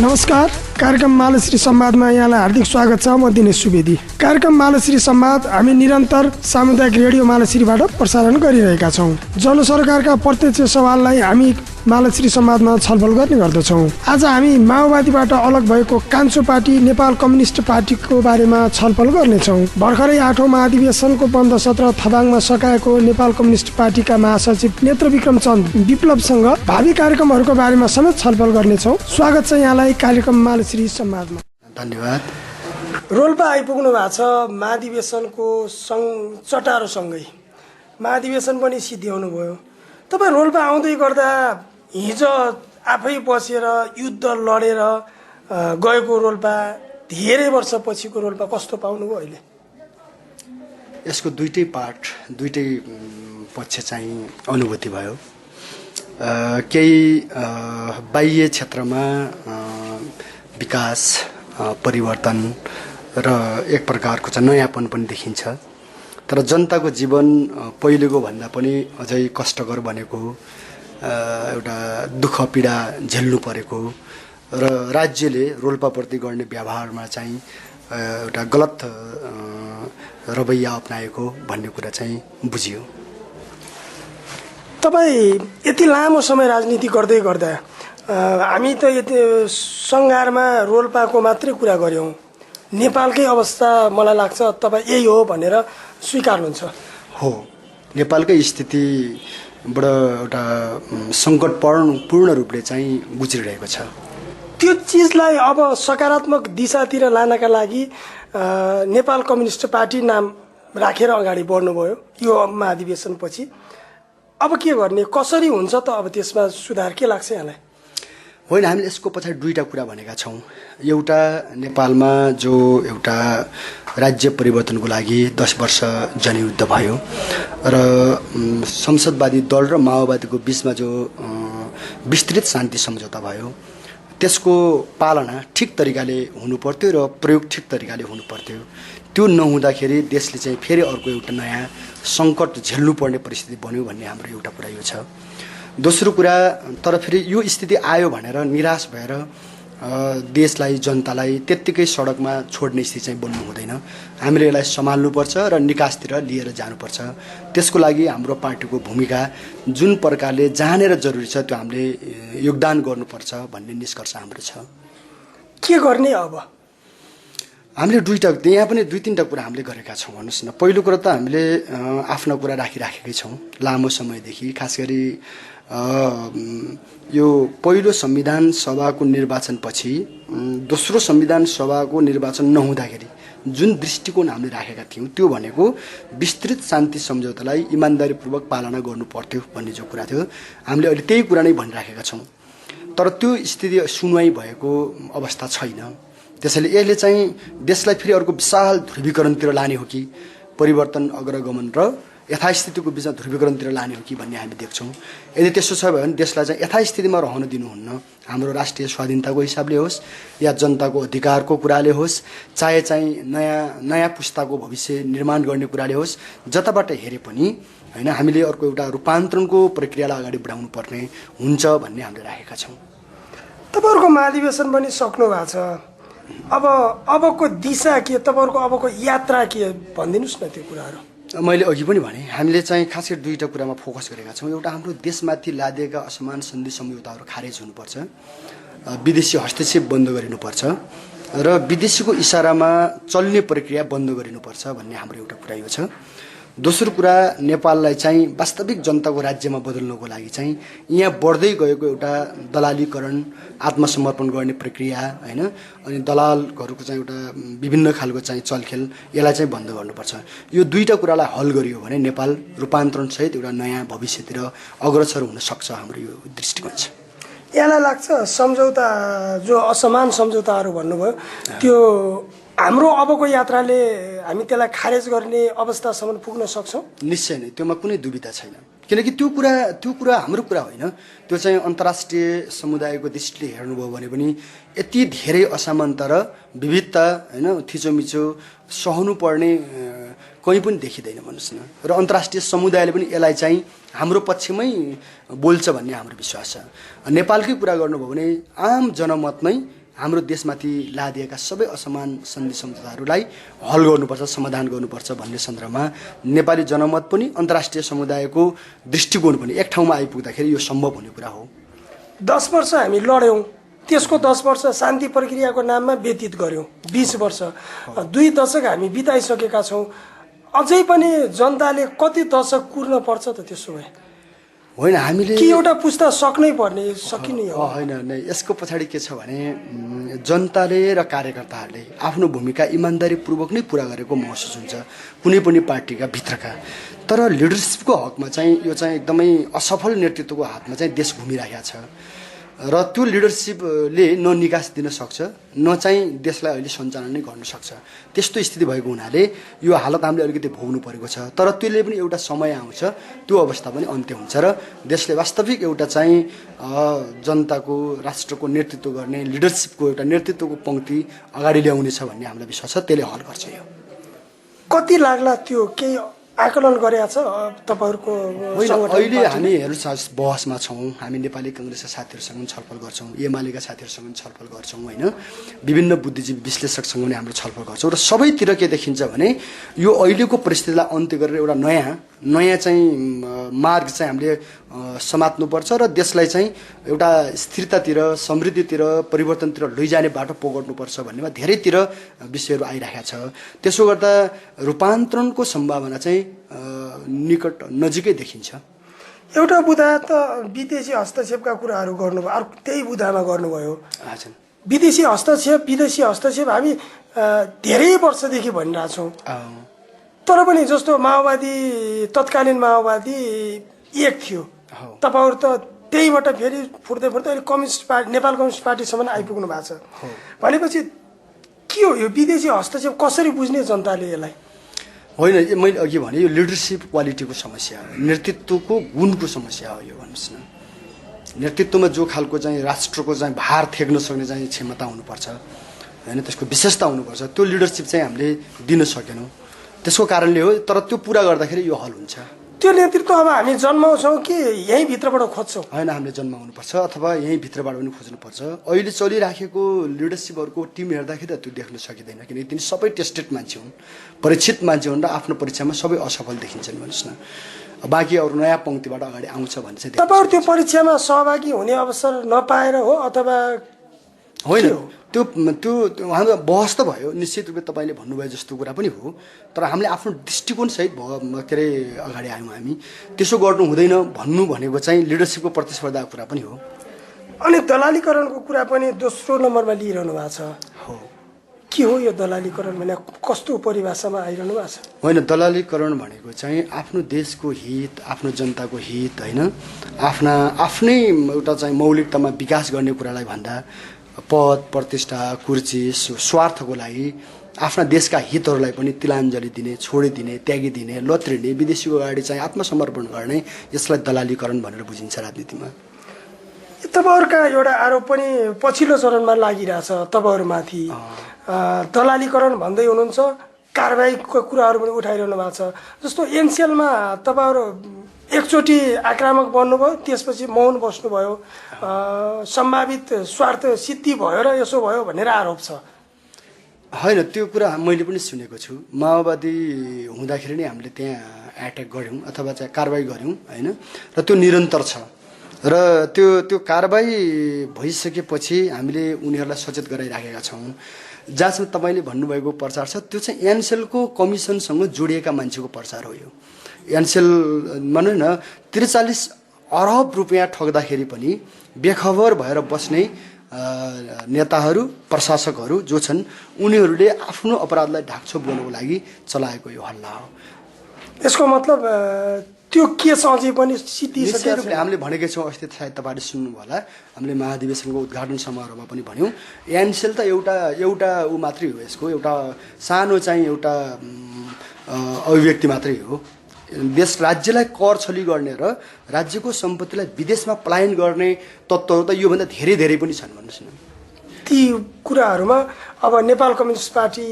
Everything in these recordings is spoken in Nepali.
नमस्कार, कार्यक्रम मालश्री संवादमा यहाँलाई हार्दिक स्वागत छ। म दिनेश सुवेदी। कार्यक्रम मालश्री संवाद हामी निरन्तर सामुदायिक रेडियो मालश्रीबाट प्रसारण गरिरहेका छौँ। जल्लो सरकारका प्रत्यक्ष सवाललाई हामी मालश्री संवादमा छलफल गर्ने गर्दछौँ। आज हामी माओवादीबाट अलग भएको कान्छो पार्टी नेपाल कम्युनिस्ट पार्टीको बारेमा छलफल गर्नेछौँ। भर्खरै 8औं महाधिवेशनको बन्द सत्र थबाङमा सकाएको नेपाल कम्युनिस्ट पार्टीका महासचिव नेत्रविक्रम चन्द विप्लवसँग भावी कार्यक्रमहरूको बारेमा समेत छलफल गर्नेछौँ। स्वागत छ यहाँलाई कार्यक्रम मालश्री संवादमा। धन्यवाद। रोल्पा आइपुग्नु भएको छ महाधिवेशनको चटारोसँगै। महाधिवेशन पनि सिद्ध्याउनु भयो। तपाईँ रोल्पा आउँदै गर्दा हिजो आफै बसेर युद्ध लडेर गएको रोल्पा, धेरै वर्षपछिको रोल्पा कस्तो पाउनुभयो अहिले? यसको दुईटै पक्ष चाहिँ अनुभूति भयो। केही बाह्य क्षेत्रमा विकास, परिवर्तन र एक प्रकारको चाहिँ नयाँपन पनि देखिन्छ। तर जनताको जीवन पहिलेको भन्दा पनि अझै कष्टकर बनेको, एउटा दुःख पीडा झेल्नु परेको र राज्यले रोल्पाप्रति गर्ने व्यवहारमा चाहिँ एउटा गलत रवैया अपनाएको भन्ने कुरा चाहिँ बुझियो। तपाईँ यति लामो समय राजनीति गर्दै गर्दा हामी त यति सङ्घारमा रोल्पाको मात्रै कुरा गऱ्यौँ। नेपालकै अवस्था मलाई लाग्छ तपाईँ यही हो भनेर स्वीकार्नुहुन्छ? हो, नेपालकै स्थितिबाट एउटा सङ्कटपूर्ण रूपले चाहिँ गुज्रिरहेको छ। त्यो चिजलाई अब सकारात्मक दिशातिर लानका लागि नेपाल कम्युनिस्ट पार्टी नाम राखेर अगाडि बढ्नुभयो यो महाधिवेशनपछि। अब के गर्ने, कसरी हुन्छ त? अब त्यसमा सुधार के लाग्छ यहाँलाई? होइन, हामीले यसको पछाडि दुईवटा कुरा भनेका छौँ। एउटा, नेपालमा जो एउटा राज्य परिवर्तनको लागि 10 वर्ष जनयुद्ध भयो र संसदवादी दल र माओवादीको बिचमा जो विस्तृत शान्ति सम्झौता भयो, त्यसको पालना ठिक तरिकाले हुनुपर्थ्यो र प्रयोग ठिक तरिकाले हुनुपर्थ्यो। त्यो नहुँदाखेरि देशले चाहिँ फेरि अर्को एउटा नयाँ सङ्कट झेल्नुपर्ने परिस्थिति बन्यो भन्ने हाम्रो एउटा कुरा यो छ। दोस्रो कुरा, तर फेरि यो स्थिति आयो भनेर निराश भएर देशलाई, जनतालाई त्यत्तिकै सडकमा छोड्ने स्थिति चाहिँ बन्नु हुँदैन। हामीले यसलाई सम्हाल्नुपर्छ र निकासतिर लिएर जानुपर्छ। त्यसको लागि हाम्रो पार्टीको भूमिका जुन प्रकारले जानेर जरुरी छ त्यो हामीले योगदान गर्नुपर्छ भन्ने निष्कर्ष हाम्रो छ। के गर्ने अब? हामीले यहाँ पनि 2-3टा कुरा हामीले गरेका छौँ। भन्नुहोस् न, पहिलो कुरा त हामीले आफ्ना कुरा राखिराखेकै छौँ लामो समयदेखि। खास गरी यो पहिलो संविधान सभाको निर्वाचनपछि दोस्रो संविधान सभाको निर्वाचन नहुँदाखेरि जुन दृष्टिकोण हामीले राखेका थियौँ त्यो भनेको विस्तृत शान्ति सम्झौतालाई इमान्दारीपूर्वक पालना गर्नु पर्थ्यो भन्ने जो कुरा थियो, हामीले अहिले त्यही कुरा नै भनिराखेका छौँ। तर त्यो स्थिति सुनवाई भएको अवस्था छैन। त्यसैले यसले चाहिँ देशलाई फेरि अर्को विशाल ध्रुवीकरणतिर लाने हो कि परिवर्तन, अग्रगमन र यथास्थितिको बिचमा ध्रुवीकरणतिर लाने हो कि भन्ने हामी देख्छौँ। यदि त्यसो छ भने देशलाई चाहिँ यथास्थितिमा रहन दिनुहुन्न। हाम्रो राष्ट्रिय स्वाधीनताको हिसाबले होस् या जनताको अधिकारको कुराले होस्, चाहे चाहिँ नयाँ पुस्ताको भविष्य निर्माण गर्ने कुराले होस्, जताबाट हेरे पनि होइन हामीले अर्को एउटा रूपान्तरणको प्रक्रियालाई अगाडि बढाउनु पर्ने हुन्छ भन्ने हामीले राखेका छौँ। तपाईँहरूको महाधिवेशन पनि सक्नु भएको छ। अबको दिशा के, तपाईँहरूको अबको यात्रा के, भनिदिनुहोस् न त्यो कुराहरू। मैले अघि पनि भने हामीले चाहिँ खास गरी दुईवटा कुरामा फोकस गरेका छौँ। एउटा, हाम्रो देशमाथि लादिएका असमान सन्धि सम्झौताहरू खारेज हुनुपर्छ, विदेशी हस्तक्षेप बन्द गरिनुपर्छ र विदेशीको इसारामा चल्ने प्रक्रिया बन्द गरिनुपर्छ भन्ने हाम्रो एउटा कुरा यो छ। दोस्रो कुरा, नेपाललाई चाहिँ वास्तविक जनताको राज्यमा बदल्नको लागि चाहिँ यहाँ बढ्दै गएको एउटा दलालीकरण, आत्मसमर्पण गर्ने प्रक्रिया होइन, अनि दलालहरूको चाहिँ एउटा विभिन्न खालको चाहिँ चलखेल, यसलाई चाहिँ बन्द गर्नुपर्छ। यो दुईवटा कुरालाई हल गरियो भने नेपाल रूपान्तरणसहित एउटा नयाँ भविष्यतिर अग्रसर हुन सक्छ, हाम्रो यो दृष्टिकोण छ। यसलाई लाग्छ सम्झौता, जो असमान सम्झौताहरू भन्नुभयो, त्यो हाम्रो अबको यात्राले हामी त्यसलाई खारेज गर्ने अवस्थासम्म पुग्न सक्छौँ? निश्चय नै, त्योमा कुनै दुविधा छैन। किनकि त्यो कुरा हाम्रो कुरा होइन, त्यो चाहिँ अन्तर्राष्ट्रिय समुदायको दृष्टिले हेर्नुभयो भने पनि यति धेरै असमानता र विविधता होइन, थिचोमिचो सहनु पर्ने कहीँ पनि देखिँदैन भन्नुहोस् न। र अन्तर्राष्ट्रिय समुदायले पनि यसलाई चाहिँ हाम्रो पक्षमै बोल्छ भन्ने हाम्रो विश्वास छ। नेपालकै कुरा गर्नुभयो भने आम जनमतमै हाम्रो देशमाथि लादिएका सबै असमान सन्धि सम्झौताहरूलाई हल गर्नुपर्छ, समाधान गर्नुपर्छ भन्ने सन्दर्भमा नेपाली जनमत पनि अन्तर्राष्ट्रिय समुदायको दृष्टिकोण पनि एक ठाउँमा आइपुग्दाखेरि यो सम्भव हुने कुरा हो। 10 वर्ष हामी लड्यौँ, त्यसको 10 वर्ष शान्ति प्रक्रियाको नाममा व्यतीत गऱ्यौँ। 20 वर्ष 2 दशक हामी बिताइसकेका छौँ। अझै पनि जनताले कति दशक कुर्न पर्छ त? त्यसो भए होइन, हामीले कि एउटा पुस्ता सक्नै पर्ने सकिने हो? होइन नै, यसको पछाडि के छ भने जनताले र कार्यकर्ताहरूले आफ्नो भूमिका इमान्दारीपूर्वक नै पुरा गरेको महसुस हुन्छ कुनै पनि पार्टीका भित्रका। तर लिडरसिपको हकमा चाहिँ यो चाहिँ एकदमै असफल नेतृत्वको हातमा चाहिँ देश घुमिरहेको छ र त्यो लिडरसिपले न निकास दिन सक्छ न चाहिँ देशलाई अहिले सञ्चालन नै गर्न सक्छ। त्यस्तो स्थिति भएको हुनाले यो हालत हामीले अलिकति भोग्नु परेको छ। तर त्यसले पनि एउटा समय आउँछ, त्यो अवस्था पनि अन्त्य हुन्छ र देशले वास्तविक एउटा चाहिँ जनताको राष्ट्रको नेतृत्व गर्ने लिडरसिपको एउटा नेतृत्वको पङ्क्ति अगाडि ल्याउनेछ भन्ने हामीलाई विश्वास छ। त्यसले हल गर्छ। यो कति लाग्ला त्यो केही आकलन गरेका छ तपाईहरुको? अहिले हामी हेर्नुहोस् बहसमा छौँ। हामी नेपाली कांग्रेसका साथीहरूसँग पनि छलफल गर्छौँ, एमालेका साथीहरूसँग पनि छलफल गर्छौँ, होइन, विभिन्न बुद्धिजीवी विश्लेषकसँग पनि हाम्रो छलफल गर्छौँ। र सबैतिर के देखिन्छ भने यो अहिलेको परिस्थितिलाई अन्त्य गरेर एउटा नयाँ चाहिँ मार्ग चाहिँ हामीले समात्नुपर्छ र देशलाई चाहिँ एउटा स्थिरतातिर, समृद्धितिर, परिवर्तनतिर लैजाने बाटो पोगट्नुपर्छ भन्नेमा धेरैतिर विषयहरू आइरहेका छ। त्यसो गर्दा रूपान्तरणको सम्भावना चाहिँ नजिकै देखिन्छ। एउटा बुदा त विदेशी हस्तक्षेपका कुराहरू गर्नुभयो, अर्को त्यही बुदामा गर्नुभयो। हजुर, विदेशी हस्तक्षेप हामी धेरै वर्षदेखि भनिरहेछौँ। तर पनि जस्तो माओवादी, तत्कालीन माओवादी एक थियो, तपाईहरु त त्यहीबाट फेरि फुट्दै अहिले कम्युनिस्ट पार्टी, नेपाल कम्युनिस्ट पार्टीसम्म आइपुग्नु भएको छ। भनेपछि के हो यो विदेशी हस्तक्षेप? कसरी बुझ्ने जनताले यसलाई? होइन, मैले अघि भने यो लिडरसिप क्वालिटीको समस्या हो, नेतृत्वको गुणको समस्या हो। यो भन्नुहोस् न, नेतृत्वमा जो खालको चाहिँ राष्ट्रको चाहिँ भार थेक्न सक्ने चाहिँ क्षमता हुनुपर्छ, होइन, त्यसको विशेषता हुनुपर्छ, त्यो लिडरसिप चाहिँ हामीले दिन सकेनौँ। त्यसको कारणले हो। तर त्यो पुरा गर्दाखेरि यो हल हुन्छ। त्यो नेतृत्व अब हामी जन्माउँछौँ कि यहीँ भित्रबाट खोज्छौँ? होइन, हामीले जन्माउनुपर्छ अथवा यहीँ भित्रबाट पनि खोज्नुपर्छ। अहिले चलिराखेको लिडरसिपहरूको टिम हेर्दाखेरि त्यो देख्न सकिँदैन, किनकि तिनी सबै टेस्टेड मान्छे हुन्, परीक्षित मान्छे हुन् र आफ्नो परीक्षामा सबै असफल देखिन्छन्। भन्नुहोस् न, बाँकी अरू नयाँ पङ्क्तिबाट अगाडि आउँछ भने चाहिँ तपाईहरु त्यो परीक्षामा सहभागी हुने अवसर नपाएर हो अथवा होइन? त्यो हाम्रो बहस त भयो, निश्चित रूपले तपाईँले भन्नुभयो जस्तो कुरा पनि हो। तर हामीले आफ्नो दृष्टिकोणसहित के अरे अगाडि आयौँ। हामी त्यसो गर्नु हुँदैन भन्नु भनेको चाहिँ लिडरसिपको प्रतिस्पर्धाको कुरा पनि हो। अनि दलालीकरणको कुरा पनि दोस्रो नम्बरमा लिइरहनु भएको छ। हो, के हो यो दलालीकरण भने? कस्तो परिभाषामा आइरहनु भएको छ? होइन, दलालीकरण भनेको चाहिँ आफ्नो देशको हित, आफ्नो जनताको हित, होइन, आफ्नै एउटा चाहिँ मौलिकतामा विकास गर्ने कुरालाई भन्दा पद, प्रतिष्ठा, कुर्सी, स्वार्थको लागि आफ्ना देशका हितहरूलाई पनि तिलाञ्जली दिने, छोडिदिने, त्यागिदिने, लत्रिने, विदेशीको अगाडि चाहिँ आत्मसमर्पण गर्ने, यसलाई दलालीकरण भनेर बुझिन्छ राजनीतिमा। तपाईहरुका एउटा आरोप पनि पछिल्लो चरणमा लागिरहेछ तपाईहरुमाथि, दलालीकरण भन्दै हुनुहुन्छ, कारबाहीको कुराहरू पनि उठाइरहनु भएको छ। जस्तो एनसेलमा तपाईहरु एकचोटि आक्रामक बन्नुभयो, त्यसपछि मौन बस्नुभयो, सम्भावित स्वार्थ सिद्धि भयो र यसो भयो भनेर आरोप छ। होइन, त्यो कुरा मैले पनि सुनेको छु। माओवादी हुँदाखेरि नै हामीले त्यहाँ एट्याक गऱ्यौँ अथवा चाहिँ कारबाही गऱ्यौँ, होइन, र त्यो निरन्तर छ। र त्यो कारबाही भइसकेपछि हामीले उनीहरूलाई सचेत गराइराखेका छौँ। जहाँसम्म तपाईँले भन्नुभएको प्रचार छ, त्यो चाहिँ एनसेलको कमिसनसँग जोडिएका मान्छेको प्रचार हो। यो एनसेल भनौँ न 43 अरब रुपियाँ ठग्दाखेरि पनि बेखबर भएर बस्ने नेताहरू, प्रशासकहरू जो छन्, उनीहरूले आफ्नो अपराधलाई ढाकछोप गर्नको लागि चलाएको यो हल्ला हो। यसको मतलब त्यो केस अझै पनि सिद्धिसकेको छैन। हामीले भनेकै छौँ, अस्ति सायद तपाईँले सुन्नुभयो होला, हामीले महाधिवेशनको उद्घाटन समारोहमा पनि भन्यौँ, एनसेल त एउटा ऊ मात्रै हो, यसको एउटा सानो चाहिँ एउटा अभिव्यक्ति मात्रै हो। राज्यलाई कर छली गर्ने र राज्यको सम्पत्तिलाई विदेशमा पलायन गर्ने तत्त्वहरू त योभन्दा धेरै पनि छन्। भन्नुहोस् न, ती कुराहरूमा अब नेपाल कम्युनिस्ट पार्टी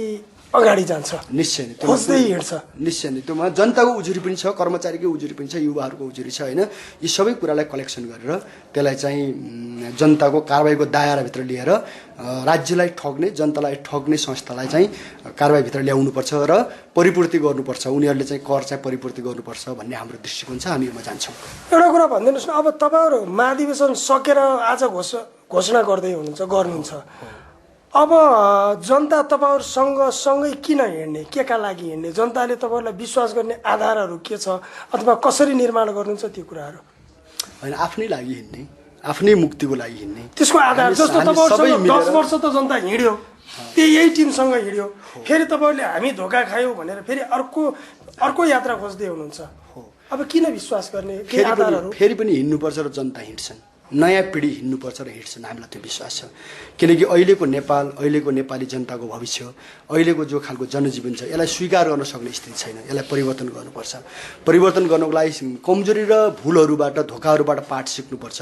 अगाडि जान्छ, निश्चय नै खोज्दै हिँड्छ। निश्चय नै त्योमा जनताको उजुरी पनि छ, कर्मचारीकै उजुरी पनि छ, युवाहरूको उजुरी छ होइन। यी सबै कुरालाई कलेक्सन गरेर त्यसलाई चाहिँ जनताको कारबाहीको दायराभित्र लिएर राज्यलाई ठग्ने, जनतालाई ठग्ने संस्थालाई चाहिँ कारबाहीभित्र ल्याउनुपर्छ र परिपूर्ति गर्नुपर्छ, उनीहरूले चाहिँ कर चाहिँ परिपूर्ति गर्नुपर्छ भन्ने हाम्रो दृष्टिकोण छ। हामी योमा जान्छौँ। एउटा कुरा भनिदिनुहोस् न, अब तपाईँहरू महाधिवेशन सकेर आज घोषणा गर्नुहुन्छ, अब जनता तपाईँहरूसँग सँगै किन हिँड्ने, केका लागि हिँड्ने, जनताले तपाईँहरूलाई विश्वास गर्ने आधारहरू के छ अथवा कसरी निर्माण गर्नुहुन्छ त्यो कुराहरू? होइन, आफ्नै लागि हिँड्ने, आफ्नै मुक्तिको लागि हिँड्ने, त्यसको आधार जस्तो तपाईँहरूसँग 10 वर्ष त जनता हिँड्यो, यही टिमसँग हिँड्यो, फेरि तपाईँहरूले हामी धोका खायौँ भनेर फेरि अर्को यात्रा खोज्दै हुनुहुन्छ। अब किन विश्वास गर्ने, के आधारहरू? फेरि पनि हिँड्नुपर्छ र जनता हिँड्छन्, नयाँ पिँढी हिँड्नुपर्छ र हिँड्छन्, हामीलाई त्यो विश्वास छ। किनकि अहिलेको नेपाल, अहिलेको नेपाली जनताको भविष्य, अहिलेको जो खालको जनजीवन छ यसलाई स्वीकार गर्न सक्ने स्थिति छैन। यसलाई परिवर्तन गर्नुपर्छ। परिवर्तन गर्नको लागि कमजोरी र भुलहरूबाट, धोकाहरूबाट पाठ सिक्नुपर्छ,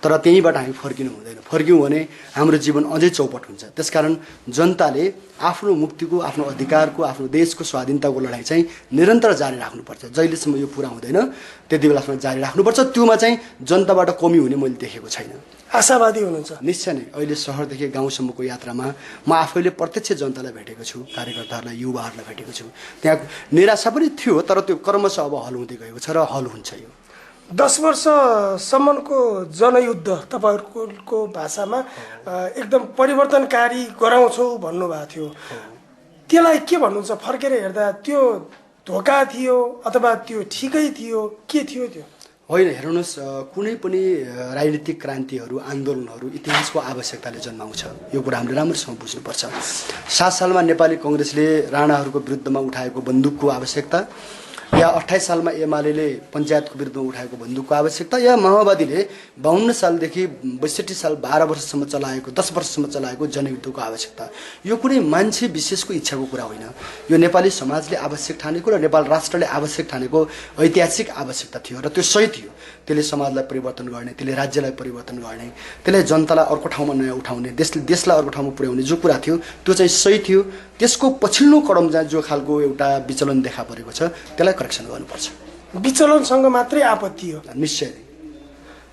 तर त्यहीँबाट हामी फर्किनु हुँदैन। फर्क्यौँ भने हाम्रो जीवन अझै चौपट हुन्छ। त्यसकारण जनताले आफ्नो मुक्तिको, आफ्नो अधिकारको, आफ्नो देशको स्वाधीनताको लडाइँ चाहिँ निरन्तर जारी राख्नुपर्छ। जहिलेसम्म यो पुरा हुँदैन त्यति बेलासम्म जारी राख्नुपर्छ। त्योमा चाहिँ जनताबाट कमी हुने मैले देखेको छैन। आशावादी हुनुहुन्छ? निश्चय नै। अहिले सहरदेखि गाउँसम्मको यात्रामा म आफैले प्रत्यक्ष जनतालाई भेटेको छु, कार्यकर्ताहरूलाई, युवाहरूलाई भेटेको छु। त्यहाँ निराशा पनि थियो, तर त्यो क्रमशः अब हल हुँदै गएको छ र हल हुन्छ। यो 10 वर्षसम्मको जनयुद्ध तपाईँहरूको भाषामा एकदम परिवर्तनकारी गराउँछौ भन्नुभएको थियो, त्यसलाई के भन्नुहुन्छ? फर्केर हेर्दा त्यो धोका थियो अथवा त्यो ठिकै थियो, के थियो त्यो? होइन, हेर्नुहोस्, कुनै पनि राजनीतिक क्रान्तिहरू, आन्दोलनहरू इतिहासको आवश्यकताले जन्माउँछ। यो कुरा हामीले राम्रोसँग बुझ्नुपर्छ। 7 सालमा नेपाली कङ्ग्रेसले राणाहरूको विरुद्धमा उठाएको बन्दुकको आवश्यकता, या 28 सालमा एमाले पञ्चायतको विरुद्धमा उठाएको बन्दुकको आवश्यकता, या माओवादीले 52 सालदेखि 62 साल 12 वर्षसम्म चलाएको, 10 वर्षसम्म चलाएको जनयुद्धको आवश्यकता, यो कुनै मान्छे विशेषको इच्छाको कुरा होइन। यो नेपाली समाजले आवश्यक ठानेको र नेपाल राष्ट्रले आवश्यक ठानेको ऐतिहासिक आवश्यकता थियो र त्यो सही थियो। त्यसले समाजलाई परिवर्तन गर्ने, त्यसले राज्यलाई परिवर्तन गर्ने, त्यसले जनतालाई अर्को ठाउँमा नयाँ उठाउने, देशलाई अर्को ठाउँमा पुर्याउने जो कुरा थियो त्यो चाहिँ सही थियो। त्यसको पछिल्लो कदम जहाँ जो खालको एउटा विचलन देखा परेको छ त्यसलाई करेक्सन गर्नुपर्छ। विचलनसँग मात्रै आपत्ति हो? निश्चय नै।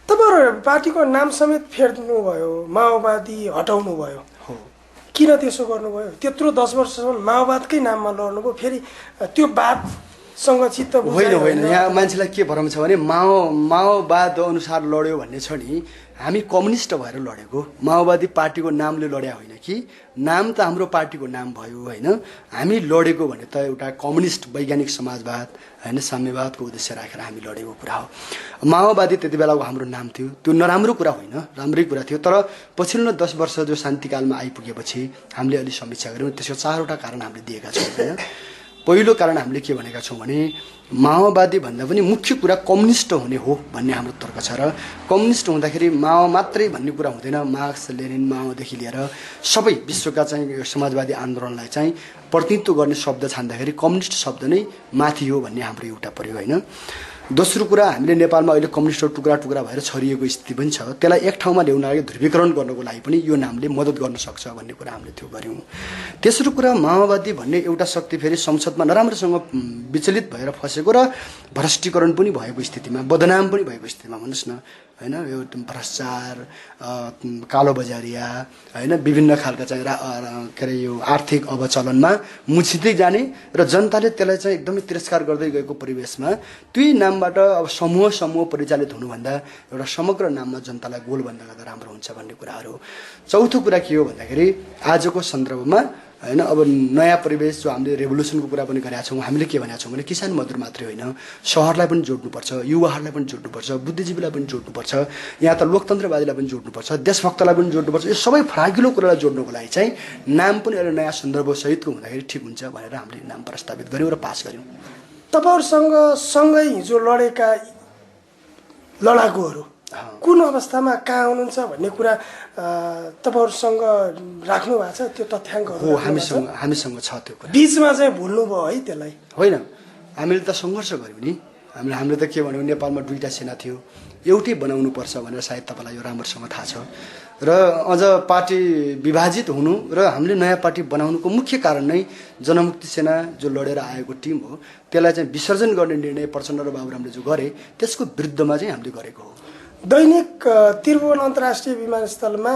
तपाईँहरू पार्टीको नाम समेत फेर्नुभयो, माओवादी हटाउनु भयो, हो किन त्यसो गर्नुभयो? त्यत्रो 10 वर्षसम्म माओवादकै नाममा लड्नुभयो, फेरि त्यो वादसँग चित्त होइन। होइन, यहाँ मान्छेलाई के भरम छ भने माओवाद अनुसार लड्यो भन्ने छ नि। हामी कम्युनिस्ट भएर लडेको, माओवादी पार्टीको नामले लड्या होइन कि। नाम त हाम्रो पार्टीको नाम भयो होइन। हामी लडेको भने त एउटा कम्युनिस्ट वैज्ञानिक समाजवाद होइन, साम्यवादको उद्देश्य राखेर हामी लडेको कुरा हो। माओवादी त्यति बेलाको हाम्रो नाम थियो, त्यो नराम्रो कुरा होइन, राम्रै कुरा थियो। तर पछिल्लो 10 वर्ष जो शान्तिकालमा आइपुगेपछि हामीले अलि समीक्षा गऱ्यौँ। त्यसको 4वटा कारण हामीले दिएका छौँ होइन। पहिलो कारण हामीले के भनेका छौँ भने माओवादी भन्दा पनि मुख्य कुरा कम्युनिस्ट हुने हो भन्ने हाम्रो तर्क छ। र कम्युनिस्ट हुँदाखेरि माओ मात्रै भन्ने कुरा हुँदैन। मार्क्स, लेनिन, माओदेखि लिएर सबै विश्वका चाहिँ समाजवादी आन्दोलनलाई चाहिँ प्रतिनिधित्व गर्ने शब्द छान्दाखेरि कम्युनिस्ट शब्द नै माथि हो भन्ने हाम्रो एउटा पर्यो होइन। दोस्रो कुरा, हामीले नेपालमा अहिले कम्युनिस्टहरू टुक्रा टुक्रा भएर छरिएको स्थिति पनि छ। त्यसलाई एक ठाउँमा ल्याउन लागि ध्रुवीकरण गर्नको लागि पनि यो नामले मद्दत गर्न सक्छ भन्ने कुरा हामीले त्यो गऱ्यौँ। तेस्रो कुरा, माओवादी भन्ने एउटा शक्ति फेरि संसदमा नराम्रोसँग विचलित भएर फसेको र भ्रष्टीकरण पनि भएको स्थितिमा, बदनाम पनि भएको स्थितिमा भन्नुहोस् न होइन, यो भ्रष्टाचार, कालोबजारिया होइन, विभिन्न खालका चाहिँ के अरे यो आर्थिक अवचलनमा मुछिँदै जाने र जनताले त्यसलाई चाहिँ एकदमै तिरस्कार गर्दै गएको परिवेशमा त्यही नामबाट अब समूह परिचालित हुनुभन्दा एउटा समग्र नाममा जनतालाई गोलबन्द गर्दा राम्रो हुन्छ भन्ने कुराहरू। चौथो कुरा के हो भन्दाखेरि आजको सन्दर्भमा होइन, अब नयाँ परिवेश जो हामीले रेभोल्युसनको कुरा पनि गरेका छौँ, हामीले के भनेका छौँ भने किसान मजदुर मात्रै होइन, सहरलाई पनि जोड्नुपर्छ, युवाहरूलाई पनि जोड्नुपर्छ, बुद्धिजीवीलाई पनि जोड्नुपर्छ, यहाँ त लोकतन्त्रवादीलाई पनि जोड्नुपर्छ, देशभक्तलाई पनि जोड्नुपर्छ। यो सबै फराकिलो कुरालाई जोड्नको लागि चाहिँ नाम पनि अहिले नयाँ सन्दर्भसहितको हुँदाखेरि ठिक हुन्छ भनेर हामीले नाम प्रस्तावित गऱ्यौँ र पास गऱ्यौँ। तपाईँहरूसँग सँगै हिजो लडेका लडाकुहरू कुन अवस्थामा कहाँ हुनुहुन्छ भन्ने कुरा तपाईँहरूसँग राख्नु भएको छ? त्यो तथ्याङ्कहरू हो, हामीसँग छ त्यो कुरा। बिचमा चाहिँ भुल्नुभयो है त्यसलाई? होइन, हामीले त सङ्घर्ष गऱ्यौँ नि। हामीले त के भन्यौँ, नेपालमा 2टा सेना थियो, एउटै बनाउनुपर्छ भनेर सायद तपाईँलाई यो राम्रोसँग थाहा छ। र अझ पार्टी विभाजित हुनु र हामीले नयाँ पार्टी बनाउनुको मुख्य कारण नै जनमुक्ति सेना जो लडेर आएको टिम हो, त्यसलाई चाहिँ विसर्जन गर्ने निर्णय प्रचण्ड र बाबुरामले जो गरे त्यसको विरुद्धमा चाहिँ हामीले गरेको हो। दैनिक त्रिभुवन अन्तर्राष्ट्रिय विमानस्थलमा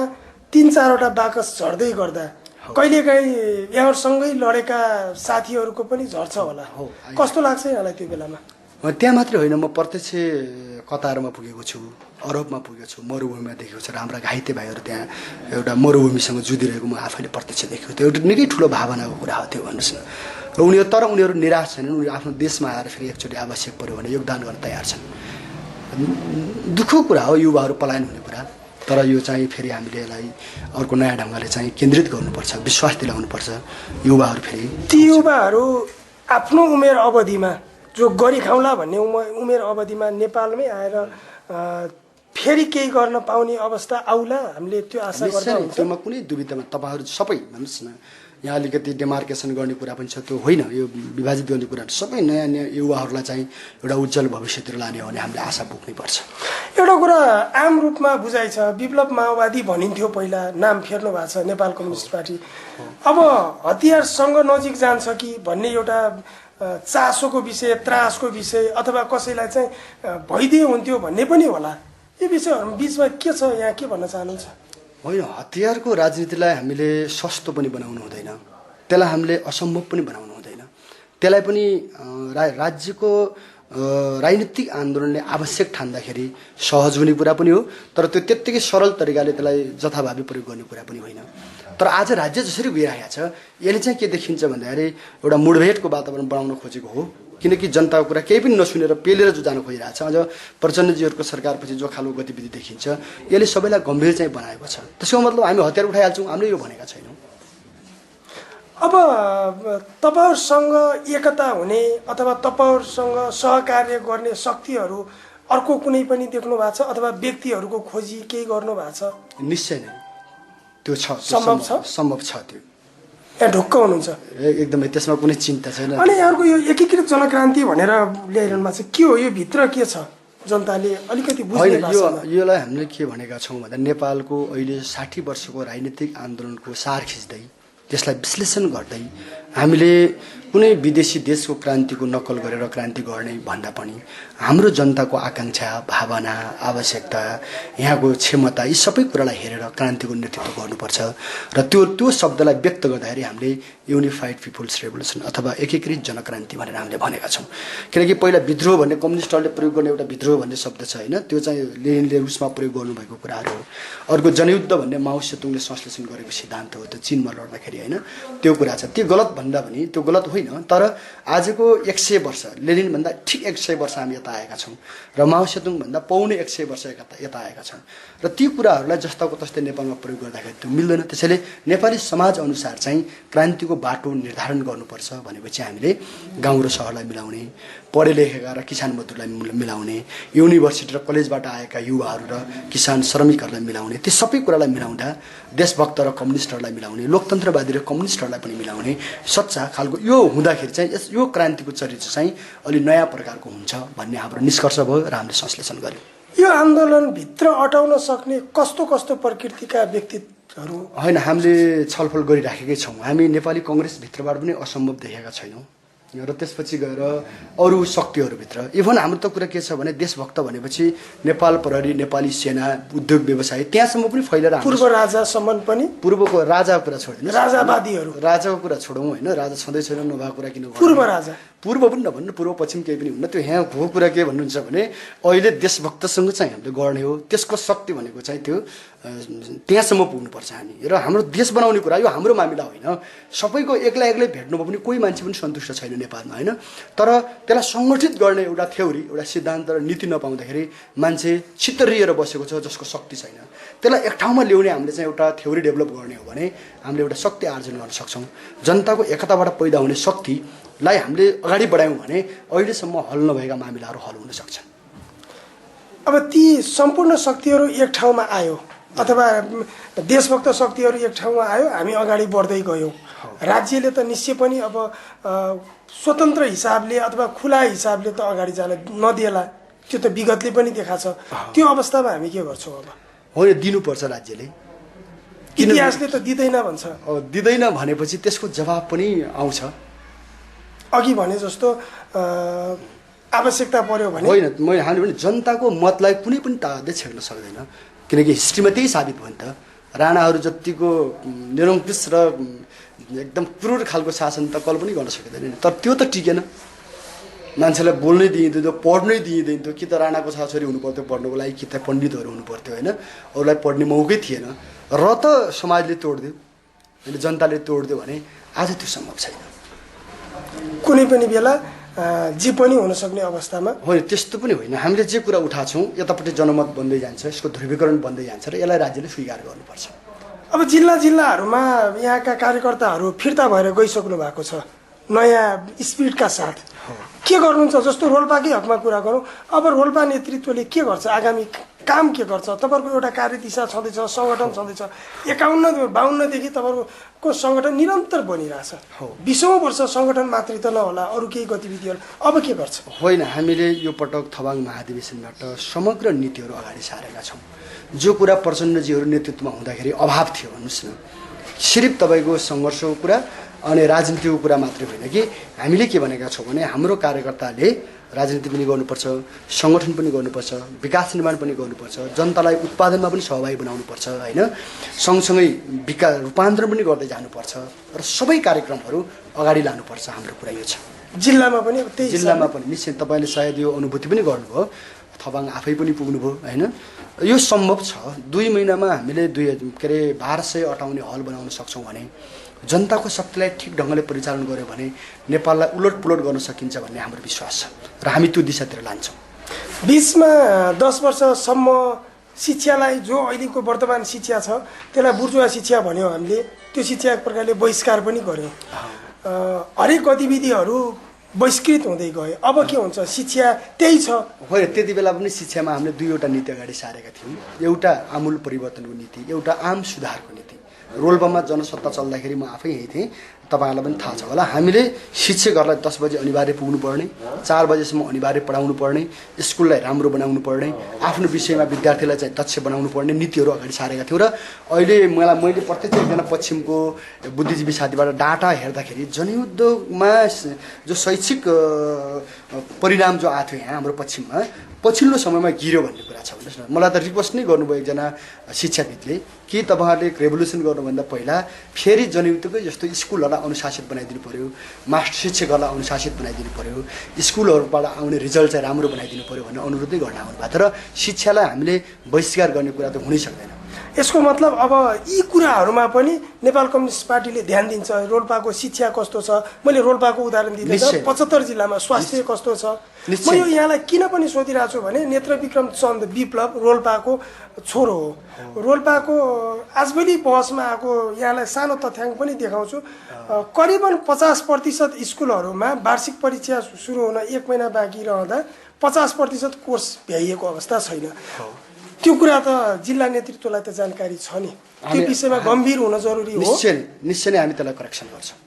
3-4वटा बाकस झर्दै गर्दा कहिलेकाहीँ यहाँसँगै लडेका साथीहरूको पनि झर्छ होला, कस्तो लाग्छ यहाँलाई त्यो बेलामा? त्यहाँ मात्रै होइन, म प्रत्यक्ष कतारमा पुगेको छु, अरबमा पुगेको छु, मरुभूमिमा देखेको छु र हाम्रा घाइते भाइहरू त्यहाँ एउटा मरुभूमिसँग जुधिरहेको म आफैले प्रत्यक्ष देखेको थिएँ। एउटा निकै ठुलो भावनाको कुरा हो त्यो, भन्नुहोस् न। र उनीहरू निराश छैनन्, उनीहरू आफ्नो देशमा आएर फेरि एकचोटि आवश्यक पऱ्यो भने योगदान गर्न तयार छन्। दुःखको कुरा हो युवाहरू पलायन हुने कुरा, तर यो चाहिँ फेरि हामीले यसलाई अर्को नयाँ ढङ्गले चाहिँ केन्द्रित गर्नुपर्छ, विश्वास दिलाउनुपर्छ युवाहरू। फेरि ती युवाहरू आफ्नो उमेर अवधिमा जो गरी खाउँला भन्ने उमेर अवधिमा नेपालमै आएर फेरि केही गर्न पाउने अवस्था आउला, हामीले त्यो आशा गर्छौँ। त्योमा कुनै दुविधामा तपाईँहरू सबै भन्नुहोस् न, यहाँ अलिकति डेमार्केसन गर्ने कुरा पनि छ, त्यो होइन, यो विभाजित गर्ने कुरा सबै नयाँ नयाँ युवाहरूलाई चाहिँ एउटा उज्जवल भविष्यतिर लाने हो भने हामीले आशा बोक्नै पर्छ। एउटा कुरा आम रूपमा बुझाइ छ, विप्लव माओवादी भनिन्थ्यो पहिला, नाम फेर्नु भएको छ नेपाल कम्युनिस्ट पार्टी, अब हतियारसँग नजिक जान्छ कि भन्ने एउटा चासोको विषय, त्रासको विषय, अथवा कसैलाई चाहिँ भइदिए हुन्थ्यो भन्ने पनि होला। यो विषयहरू बिचमा के छ, यहाँ के भन्न चाहनुहुन्छ? होइन, हतियारको राजनीतिलाई हामीले सस्तो पनि बनाउनु हुँदैन, त्यसलाई हामीले असम्भव पनि बनाउनु हुँदैन, त्यसलाई पनि राज्यको राजनीतिक आन्दोलनले आवश्यक ठान्दाखेरि सहज हुने कुरा पनि हो, तर त्यो त्यत्तिकै सरल तरिकाले त्यसलाई जथाभावी प्रयोग गर्ने कुरा पनि होइन। तर आज राज्य जसरी गइरहेको छ यसले चाहिँ के देखिन्छ भन्दाखेरि एउटा मुठभेडको वातावरण बनाउन खोजेको हो, किनकि जनताको कुरा केही पनि नसुनेर पेलेर जो जान खोजिरहेको छ। अझ प्रचण्डजीहरूको सरकारपछि जो खालको गतिविधि देखिन्छ यसले सबैलाई गम्भीर चाहिँ बनाएको छ। त्यसको मतलब हामी हतियार उठाइहाल्छौँ, हामीले यो भनेका छैनौँ। अब तपाईहरुसँग एकता हुने अथवा तपाईहरुसँग सहकार्य गर्ने शक्तिहरू अर्को कुनै पनि देख्नु भएको छ अथवा व्यक्तिहरूको खोजी केही गर्नु भएको छ? निश्चय नै त्यो छ, सम्भव छ, त्यो यहाँ ढुक्क हुनुहुन्छ एकदमै, त्यसमा कुनै चिन्ता छैन। अनि यहाँको यो एकीकृत जनक्रान्ति भनेर ल्याइरहनु भएको छ, के हो यो भित्र के छ जनताले अलिकति बुझ्ने भाषामा? योलाई हामीले के भनेका छौँ भन्दा नेपालको अहिले 60 वर्षको राजनीतिक आन्दोलनको सार खिच्दै त्यसलाई विश्लेषण गर्दै हामीले कुनै विदेशी देशको क्रान्तिको नक्कल गरेर क्रान्ति गर्ने भन्दा पनि हाम्रो जनताको आकाङ्क्षा, भावना, आवश्यकता, यहाँको क्षमता, यी सबै कुरालाई हेरेर क्रान्तिको नेतृत्व गर्नुपर्छ। र त्यो शब्दलाई व्यक्त गर्दाखेरि हामीले युनिफाइड पिपुल्स रेभोल्युसन अथवा एकीकृत जनक्रान्ति भनेर हामीले भनेका छौँ। किनकि पहिला विद्रोह भन्ने कम्युनिस्टहरूले प्रयोग गर्ने एउटा विद्रोह भन्ने शब्द छ होइन, त्यो चाहिँ लेनिनले रुसमा प्रयोग गर्नुभएको कुराहरू हो। अर्को जनयुद्ध भन्ने माओ सेतुङले संश्लेषण गरेको सिद्धान्त हो, त्यो चिनमा लड्दाखेरि होइन, त्यो कुरा छ। त्यो गलत भन्दा पनि त्यो गलत होइन, तर आजको 100 वर्ष लेनिनभन्दा ठिक 100 वर्ष हामी यता आएका छौँ र माओ सेतुङभन्दा पाउने 100 वर्ष यता आएका छौँ र ती कुराहरूलाई जस्ताको तस्तै नेपालमा प्रयोग गर्दाखेरि त्यो मिल्दैन। त्यसैले नेपाली समाज अनुसार चाहिँ क्रान्तिको बाटो निर्धारण गर्नुपर्छ भनेपछि हामीले गाउँ र सहरलाई मिलाउने, पढे लेखेका र किसान मजदुरलाई मिलाउने, युनिभर्सिटी र कलेजबाट आएका युवाहरू र किसान श्रमिकहरूलाई मिलाउने, ती सबै कुरालाई मिलाउँदा देशभक्त र कम्युनिस्टहरूलाई मिलाउने, लोकतन्त्रवादी र कम्युनिस्टहरूलाई पनि मिलाउने सच्चा खालको यो हुँदाखेरि चाहिँ यो क्रान्तिको चरित्र चाहिँ अलि नयाँ प्रकारको हुन्छ भन्ने हाम्रो निष्कर्ष भयो र हामीले संश्लेषण गर्यौँ। यो आन्दोलनभित्र अटाउन सक्ने कस्तो कस्तो प्रकृतिका व्यक्तित्वहरू? होइन, हामीले छलफल गरिराखेकै छौँ। हामी नेपाली कङ्ग्रेसभित्रबाट पनि असम्भव देखेका छैनौँ र त्यसपछि गएर अरू शक्तिहरूभित्र इभन हाम्रो त कुरा के छ भने देशभक्त भनेपछि नेपाल प्रहरी, नेपाली सेना, उद्योग व्यवसाय त्यहाँसम्म पनि फैलेर पूर्व राजासम्म पनि, पूर्वको राजाको कुरा छोडिदिनु, राजावादीहरू, राजाको कुरा छोडौँ होइन, राजा छँदै छैन, नभएको कुरा किन पूर्व राजा, पूर्व पनि नभन्नु, पूर्व पश्चिम केही पनि हुन्न। त्यो यहाँ भएको कुरा के भन्नुहुन्छ भने अहिले देशभक्तसँग चाहिँ हामीले गर्ने हो, त्यसको शक्ति भनेको चाहिँ त्यो त्यहाँसम्म पुग्नुपर्छ हामी। र हाम्रो देश बनाउने कुरा यो हाम्रो मामिला होइन, सबैको एक्लै भेट्नु भयो भने कोही मान्छे पनि सन्तुष्ट छैन नेपालमा होइन, तर त्यसलाई सङ्गठित गर्ने एउटा थ्योरी, एउटा सिद्धान्त र नीति नपाउँदाखेरि मान्छे छितरिएर बसेको छ जसको शक्ति छैन। त्यसलाई एक ठाउँमा ल्याउने हामीले चाहिँ एउटा थ्योरी डेभलप गर्ने हो भने हामीले एउटा शक्ति आर्जन गर्न सक्छौँ। जनताको एकताबाट पैदा हुने शक्तिलाई हामीले अगाडि बढायौँ भने अहिलेसम्म हल नभएका मामिलाहरू हल हुन सक्छन्। अब ती सम्पूर्ण शक्तिहरू एक ठाउँमा आयो अथवा देशभक्त शक्तिहरू एक ठाउँमा आयो, हामी अगाडि बढ्दै गयौँ, राज्यले त निश्चय पनि अब स्वतन्त्र हिसाबले अथवा खुला हिसाबले त अगाडि जान नदिएला, त्यो त विगतले पनि देखाएको छ। त्यो अवस्थामा हामी के गर्छौँ अब? होइन, दिनुपर्छ राज्यले। इतिहासले त दिँदैन भन्छ। दिँदैन भनेपछि त्यसको जवाब पनि आउँछ। अघि भने जस्तो आवश्यकता पर्यो भने होइन, हामीले पनि जनताको मतलाई कुनै पनि तागतले छेड्न सक्दैन, किनकि हिस्ट्रीमा त्यही साबित भयो नि त। राणाहरू जतिको निरङ्कुश र एकदम क्रूर खालको शासन त कल्पनै गर्न सकिँदैन, तर त्यो त टिकेन। मान्छेलाई बोल्नै दिइँदैन, पढ्नै दिइँदैन थियो। कि त राणाको छोराछोरी हुनु पर्थ्यो पढ्नुको लागि, कि त पण्डितहरू हुनु पर्थ्यो, होइन? अरूलाई पढ्ने मौकै थिएन। र त समाजले तोडिदियो, होइन, जनताले तोडिदियो भने आज त्यो सम्भव छैन। कुनै पनि बेला जे पनि हुन सक्ने अवस्थामा होइन, त्यस्तो पनि होइन। हामीले जे कुरा उठाएको छौँ यतापट्टि जनमत बन्दै जान्छ, यसको ध्रुवीकरण बन्दै जान्छ र यसलाई राज्यले स्वीकार गर्नुपर्छ। अब जिल्लाहरूमा यहाँका कार्यकर्ताहरू फिर्ता भएर गइसक्नु भएको छ नयाँ स्पिडका साथ। के गर्नुहुन्छ? जस्तो रोल्पाकै हकमा कुरा गरौँ, अब रोल्पा नेतृत्वले के गर्छ? आगामी काम के गर्छ? तपाईँहरूको एउटा कार्यदिशा छँदैछ, सङ्गठन छँदैछ। 51-52देखि तपाईँहरूको सङ्गठन निरन्तर बनिरहेछ। 20औं वर्ष सङ्गठन मात्रै त नहोला, अरू केही गतिविधिहरू अब के गर्छ? होइन, हामीले यो पटक थवाङ महाधिवेशनबाट समग्र नीतिहरू अगाडि सारेका छौँ। जो कुरा प्रचण्डजीहरू नेतृत्वमा हुँदाखेरि अभाव थियो भन्नुहोस् न, सिर्फ तपाईँको सङ्घर्षको कुरा अनि राजनीतिको कुरा मात्रै होइन कि हामीले के भनेका छौँ भने हाम्रो कार्यकर्ताले राजनीति पनि गर्नुपर्छ, सङ्गठन पनि गर्नुपर्छ, विकास निर्माण पनि गर्नुपर्छ, जनतालाई उत्पादनमा पनि सहभागी बनाउनुपर्छ, होइन? सँगसँगै रूपान्तरण पनि गर्दै जानुपर्छ र सबै कार्यक्रमहरू अगाडि लानुपर्छ। हाम्रो कुरा यो छ। जिल्लामा पनि त्यही जिल्लामा पनि निश्चय तपाईँले सायद यो अनुभूति पनि गर्नुभयो, थवाङ आफै पनि पुग्नुभयो, होइन? यो सम्भव छ। 2 महिनामा हामीले 1200 अटाउने हल बनाउन सक्छौँ भने, जनताको शक्तिलाई ठिक ढङ्गले परिचालन गर्यो भने नेपाललाई उलटपुलट गर्न सकिन्छ भन्ने हाम्रो विश्वास छ र हामी त्यो दिशातिर लान्छौँ। बिचमा 10 वर्षसम्म शिक्षालाई, जो अहिलेको वर्तमान शिक्षा छ त्यसलाई बुर्जुवा शिक्षा भन्यो हामीले, त्यो शिक्षा एक प्रकारले बहिष्कार पनि गर्यौँ। हरेक गतिविधिहरू बहिष्कृत हुँदै गए। अब के हुन्छ? शिक्षा त्यही छ। होइन, त्यति बेला पनि शिक्षामा हामीले 2वटा नीति अगाडि सारेका थियौँ। एउटा आमूल परिवर्तनको नीति, एउटा आम सुधारको नीति। रोल्पामा जनसत्ता चल्दाखेरि म आफै यहीँ थिएँ, तपाईँहरूलाई पनि थाहा छ होला। हामीले शिक्षकहरूलाई 10 बजे अनिवार्य पुग्नुपर्ने, 4 बजेसम्म अनिवार्य पढाउनु पर्ने, स्कुललाई राम्रो बनाउनु पर्ने, आफ्नो विषयमा विद्यार्थीलाई चाहिँ दक्ष बनाउनु पर्ने नीतिहरू अगाडि सारेका थियौँ। र अहिले मैले प्रत्यक्ष एकजना पश्चिमको बुद्धिजीवी साथीबाट डाटा हेर्दाखेरि जनयुद्धमा जो शैक्षिक परिणाम जो आएको थियो यहाँ हाम्रो पश्चिममा पछिल्लो समयमा गिर्यो भन्ने कुरा छ। भन्नुहोस् न, मलाई त रिक्वेस्ट नै गर्नुभयो एकजना शिक्षाविदले कि तपाईँहरूले रेभोल्युसन गर्नुभन्दा पहिला फेरि जनयुद्धकै जस्तो स्कुलहरूलाई अनुशासित बनाइदिनु पर्यो, मास्टर शिक्षकहरूलाई अनुशासित बनाइदिनु पर्यो, स्कुलहरूबाट आउने रिजल्ट चाहिँ राम्रो बनाइदिनु पर्यो भन्ने अनुरोधै गर्न आउनुभएको थियो। र शिक्षालाई हामीले बहिष्कार गर्ने कुरा त हुनै सक्दैन। यसको मतलब अब यी कुराहरूमा पनि नेपाल कम्युनिस्ट पार्टीले ध्यान दिन्छ। रोल्पाको शिक्षा कस्तो छ, मैले रोल्पाको उदाहरण दिँदैछु। 75 जिल्लामा स्वास्थ्य कस्तो छ। म यो यहाँलाई किन पनि सोधिरहेको छु भने नेत्रविक्रम चन्द विप्लव रोल्पाको छोरो हो। रोल्पाको आजभोलि बहसमा आएको यहाँलाई सानो तथ्याङ्क पनि देखाउँछु। करिबन 50% स्कुलहरूमा वार्षिक परीक्षा सुरु हुन 1 महिना बाँकी रहँदा 50% कोर्स भ्याइएको अवस्था छैन। त्यो कुरा त जिल्ला नेतृत्वलाई त जानकारी छ नि, त्यो विषयमा गम्भीर हुन जरुरी हो। निश्चय नै हामी त्यसलाई करेक्सन गर्छौँ।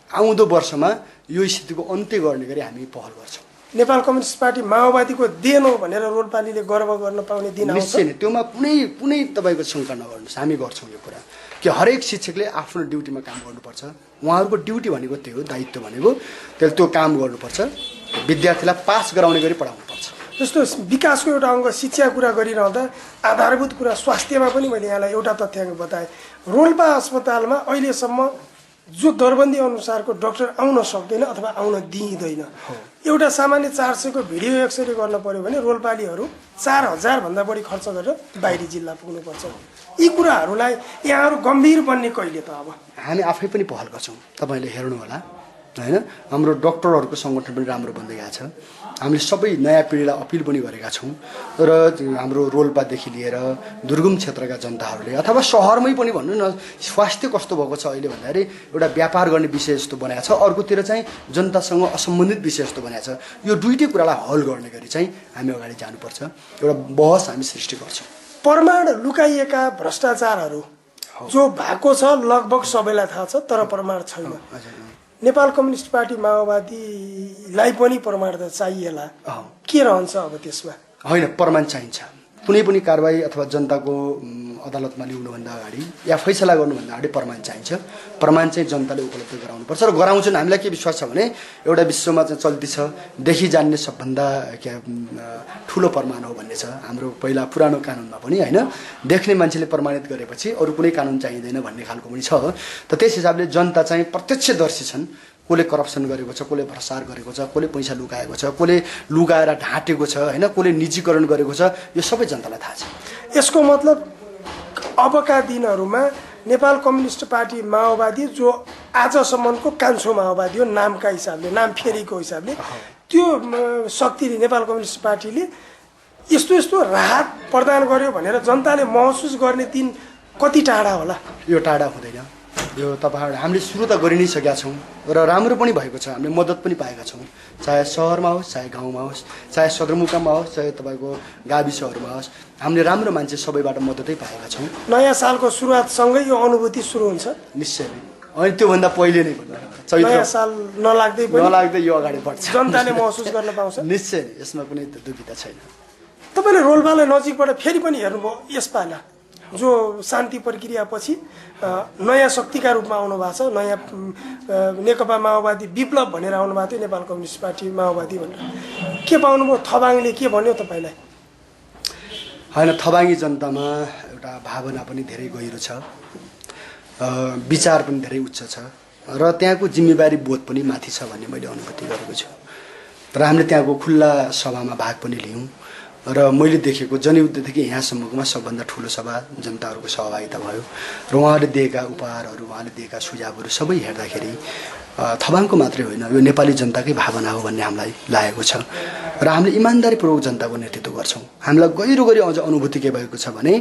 आउँदो वर्षमा यो स्थितिको अन्त्य गर्ने गरी हामी पहल गर्छौँ। नेपाल कम्युनिस्ट पार्टी माओवादीको देन हो भनेर रोल्पालीले गर्व गर्न पाउने दिन आउँछ। निश्चय नै, त्योमा कुनै तपाईँको शङ्का नगर्नुहोस्, हामी गर्छौँ यो कुरा कि हरेक शिक्षकले आफ्नो ड्युटीमा काम गर्नुपर्छ। उहाँहरूको ड्युटी भनेको त्यो हो, दायित्व भनेको त्यसले त्यो काम गर्नुपर्छ, विद्यार्थीलाई पास गराउने गरी पढाउनुपर्छ। जस्तो विकासको एउटा अङ्ग शिक्षा कुरा गरिरहँदा आधारभूत कुरा स्वास्थ्यमा पनि मैले यहाँलाई एउटा तथ्याङ्क बताएँ। रोल्पा अस्पतालमा अहिलेसम्म जो दरबन्दी अनुसारको डाक्टर आउन सक्दैन अथवा आउन दिइँदैन। एउटा सामान्य 400 को भिडियो एक्सरे गर्न पर्यो भने रोल्पालीहरू 4000 भन्दा बढी खर्च गरेर बाहिरी जिल्ला पुग्नुपर्छ। यी कुराहरूलाई यहाँहरू गम्भीर बन्ने कहिले त? अब हामी आफै पनि पहल गर्छौँ, तपाईँले हेर्नु होला, होइन? हाम्रो डक्टरहरूको सङ्गठन पनि राम्रो बन्दै गएको छ। हामीले सबै नयाँ पिँढीलाई अपिल पनि गरेका छौँ र हाम्रो रोल्पादेखि लिएर दुर्गम क्षेत्रका जनताहरूले अथवा सहरमै पनि भन्नु न, स्वास्थ्य कस्तो भएको छ अहिले भन्दाखेरि एउटा व्यापार गर्ने विषय जस्तो बनाएको छ, अर्कोतिर चाहिँ जनतासँग असम्बन्धित विषय जस्तो बनाएको छ। यो दुईटै कुरालाई हल गर्ने गरी चाहिँ हामी अगाडि जानुपर्छ, एउटा बहस हामी सृष्टि गर्छौँ। प्रमाण लुकाइएका भ्रष्टाचारहरू जो भएको छ लगभग सबैलाई थाहा छ तर प्रमाण छैन। नेपाल कम्युनिस्ट पार्टी माओवादीलाई पनि प्रमाण त चाहिएला, के रहन्छ अब त्यसमा? होइन, प्रमाण चाहिन्छ। कुनै पनि कारबाही अथवा जनताको अदालतमा ल्याउनुभन्दा अगाडि या फैसला गर्नुभन्दा अगाडि प्रमाण चाहिन्छ। प्रमाण चाहिँ जनताले उपलब्ध गराउनुपर्छ र गराउँछन्। हामीलाई के विश्वास छ भने एउटा विश्वमा चाहिँ चल्ती छ, देखि जान्ने सबभन्दा ठुलो प्रमाण हो भन्ने छ। हाम्रो पहिला पुरानो कानुनमा पनि होइन, देख्ने मान्छेले प्रमाणित गरेपछि अरू कुनै कानुन चाहिँदैन भन्ने खालको पनि छ। त त्यस हिसाबले जनता चाहिँ प्रत्यक्षदर्शी छन्। कसले करप्सन गरेको छ, कसले भ्रष्टाचार गरेको छ, कसले पैसा लुकाएको छ, कसले लुकाएर ढाँटेको छ, होइन, कसले निजीकरण गरेको छ, यो सबै जनतालाई थाहा छ। यसको मतलब अबका दिनहरूमा नेपाल कम्युनिस्ट पार्टी माओवादी जो आजसम्मको कान्छो माओवादी हो नामका हिसाबले, नाम फेरिको हिसाबले, त्यो शक्तिले नेपाल कम्युनिस्ट पार्टीले यस्तो यस्तो राहत प्रदान गर्यो भनेर जनताले महसुस गर्ने दिन कति टाढा होला? यो टाढा हुँदैन। यो तपाईँहरू हामीले सुरु त गरि नै सकेका छौँ र राम्रो पनि भएको छ। हामीले मद्दत पनि पाएका छौँ, चाहे सहरमा होस्, चाहे गाउँमा होस्, चाहे सदरमुकाममा होस्, चाहे तपाईँको गाविसहरूमा होस्। हामीले राम्रो मान्छे सबैबाट मद्दतै पाएका छौँ। नयाँ सालको सुरुवातसँगै यो अनुभूति सुरु हुन्छ निश्चय नै। अनि त्योभन्दा पहिले नै नयाँ साल नलाग्दै यो अगाडि बढ्छ, जनताले महसुस गर्न पाउँछ। निश्चय नै, यसमा कुनै दुविधा छैन। तपाईँले रोल्पालाई नजिकबाट फेरि पनि हेर्नुभयो यसपाला, जो शान्ति प्रक्रियापछि नयाँ शक्तिका रूपमा आउनु भएको छ। नयाँ नेकपा माओवादी विप्लव भनेर आउनु भएको थियो, नेपाल कम्युनिस्ट पार्टी माओवादी भनेर। के पाउनुभयो? थबाङले के भन्यो तपाईँलाई? होइन, थबाङी जनतामा एउटा भावना पनि धेरै गहिरो छ, विचार पनि धेरै उच्च छ र त्यहाँको जिम्मेवारी बोध पनि माथि छ भन्ने मैले अनुभूति गरेको छु। र हामीले त्यहाँको खुल्ला सभामा भाग पनि लियौँ र मैले देखेको जनयुद्धदेखि यहाँसम्मकोमा सबभन्दा ठुलो सभा जनताहरूको सहभागिता भयो र उहाँले दिएका उपहारहरू, उहाँले दिएका सुझावहरू सबै हेर्दाखेरि थबाङको मात्रै होइन, यो नेपाली जनताकै भावना हो भन्ने हामीलाई लागेको छ। र हामीले इमान्दारीपूर्वक जनताको नेतृत्व गर्छौँ। हामीलाई गहिरो गरी अझ अनुभूति के भएको छ भने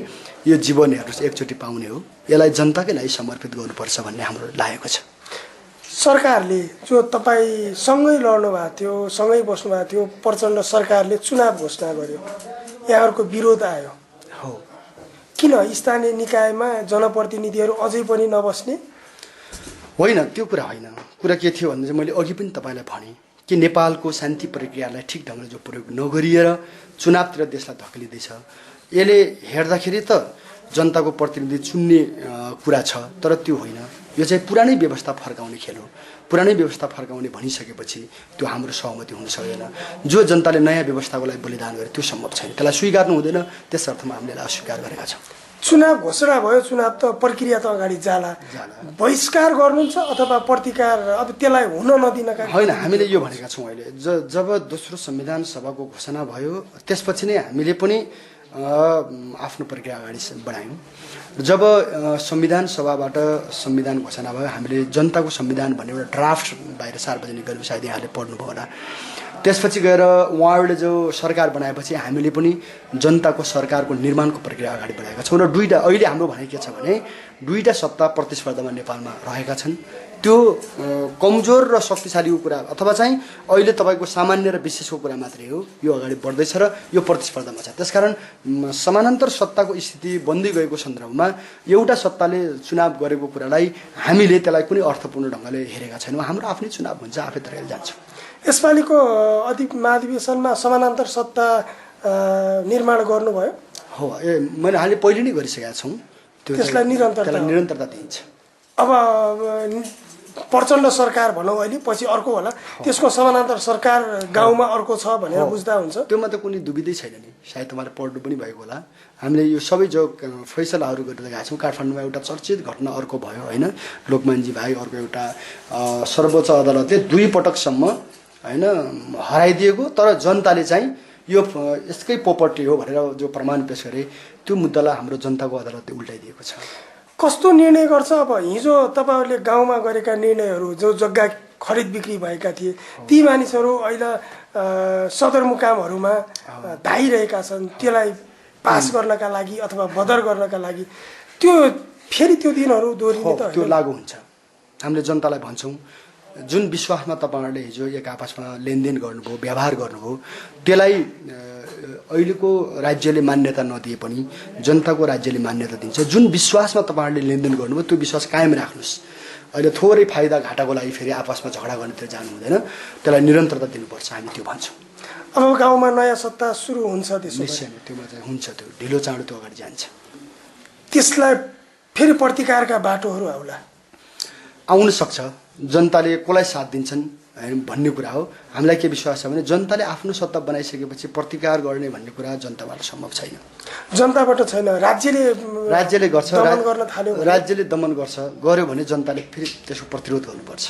यो जीवन हेर्नुहोस्, एकचोटि पाउने हो, यसलाई जनताकै लागि समर्पित गर्नुपर्छ भन्ने हाम्रो लागेको छ। सरकारले जो तपाईँ सँगै लड्नु भएको थियो, सँगै बस्नु भएको थियो, प्रचण्ड सरकारले चुनाव घोषणा गर्यो, यहाँहरूको विरोध आयो हो। किन स्थानीय निकायमा जनप्रतिनिधिहरू अझै पनि नबस्ने? होइन, त्यो कुरा होइन। कुरा के थियो भने चाहिँ मैले अघि पनि तपाईँलाई भनेँ कि नेपालको शान्ति प्रक्रियालाई ठिक ढङ्गले जो प्रयोग नगरिएर चुनावतिर देशलाई धकेलिँदैछ। यसले हेर्दाखेरि त जनताको प्रतिनिधि चुन्ने कुरा छ, तर त्यो होइन। यो चाहिँ पुरानै व्यवस्था फर्काउने खेल हो। पुरानै व्यवस्था फर्काउने भनिसकेपछि त्यो हाम्रो सहमति हुन सक्दैन। जो जनताले नयाँ व्यवस्थाको लागि बलिदान गरे त्यो सम्भव छैन, त्यसलाई स्वीकार्नु हुँदैन। त्यस अर्थमा हामीले यसलाई अस्वीकार गरेका छौँ। चुनाव घोषणा भयो, चुनाव त प्रक्रिया त अगाडि जाला, बहिष्कार गर्नुहुन्छ अथवा प्रतिकार अब त्यसलाई हुन नदिनका? होइन, हामीले यो भनेका छौँ। अहिले जब दोस्रो संविधान सभाको घोषणा भयो त्यसपछि नै हामीले पनि आफ्नो प्रक्रिया अगाडि बढायौँ। जब संविधान सभाबाट संविधान घोषणा भयो, हामीले जनताको संविधान भन्ने एउटा ड्राफ्ट बाहिर सार्वजनिक गरेको, सायद यहाँले पढ्नुभयो होला। त्यसपछि गएर उहाँहरूले जो सरकार बनाएपछि हामीले पनि जनताको सरकारको निर्माणको प्रक्रिया अगाडि बढाएका छौँ। र दुईवटा अहिले हाम्रो भनाइ के छ भने दुईवटा सत्ता प्रतिस्पर्धामा नेपालमा रहेका छन्। त्यो कमजोर र शक्तिशालीको कुरा अथवा चाहिँ अहिले तपाईँको सामान्य र विशेषको कुरा मात्रै हो। यो अगाडि बढ्दैछ र यो प्रतिस्पर्धामा छ। त्यसकारण समानान्तर सत्ताको स्थिति बन्दै गएको सन्दर्भमा एउटा सत्ताले चुनाव गरेको कुरालाई हामीले त्यसलाई कुनै अर्थपूर्ण ढङ्गले हेरेका छैनौँ। हाम्रो आफ्नै चुनाव हुन्छ, आफै तरिकाले जान्छ। यसपालिको महाधिवेशनमा समानान्तर सत्ता निर्माण गर्नुभयो? हो, हामीले पहिले नै गरिसकेका छौँ। त्यसलाई निरन्तरता दिइन्छ। अब प्रचण्ड सरकार भनौँ अहिले, पछि अर्को होला, त्यसको समानान्तर सरकार गाउँमा अर्को छ भनेर बुझ्दा हुन्छ? त्योमा त कुनै दुविधै छैन नि। सायद तपाईँले पढ्नु पनि भएको होला। हामीले यो सबै जो फैसलाहरू गरेर गएका छौँ। काठमाडौँमा एउटा चर्चित घटना अर्को भयो होइन, लोकमानजी भाइ, अर्को एउटा सर्वोच्च अदालतले 2 पटकसम्म होइन हराइदिएको, तर जनताले चाहिँ यो यसकै प्रोपर्टी हो भनेर जो प्रमाण पेश गरे, त्यो मुद्दालाई हाम्रो जनताको अदालतले उल्टाइदिएको छ। कस्तो निर्णय गर्छ? अब हिजो तपाईँहरूले गाउँमा गरेका निर्णयहरू, जो जग्गा खरिद बिक्री भएका थिए, ती मानिसहरू अहिले सदरमुकामहरूमा धाइरहेका छन्, त्यसलाई पास गर्नका लागि अथवा बदर गर्नका लागि। त्यो फेरि त्यो दिनहरू दोहोरिने त त्यो लागू हुन्छ। हामीले जनतालाई भन्छौँ, जुन विश्वासमा तपाईँहरूले हिजो एक आपसमा लेनदेन गर्नुभयो, व्यवहार गर्नुभयो, त्यसलाई अहिलेको राज्यले मान्यता नदिए पनि जनताको राज्यले मान्यता दिन्छ। जुन विश्वासमा तपाईँहरूले लेनदेन गर्नुभयो त्यो विश्वास कायम राख्नुहोस्। अहिले थोरै फाइदा घाटाको लागि फेरि आपसमा झगडा गर्नेतिर जानु हुँदैन, त्यसलाई निरन्तरता दिनुपर्छ, हामी त्यो भन्छौँ। अब गाउँमा नयाँ सत्ता सुरु हुन्छ, त्यसो निश्चय नै त्योमा चाहिँ हुन्छ, त्यो ढिलो चाँडो त्यो अगाडि जान्छ। त्यसलाई फेरि प्रतिकारका बाटोहरू आउला, आउन सक्छ। जनताले कसलाई साथ दिन्छन् भन्ने कुरा हो। हामीलाई के विश्वास छ भने जनताले आफ्नो सत्ता बनाइसकेपछि प्रतिकार गर्ने भन्ने कुरा जनताबाट सम्भव छैन, जनताबाट छैन, राज्यले गर्छ। दमन गर्न थाल्यो, राज्यले दमन गर्यो भने जनताले फेरि त्यसको प्रतिरोध गर्नुपर्छ।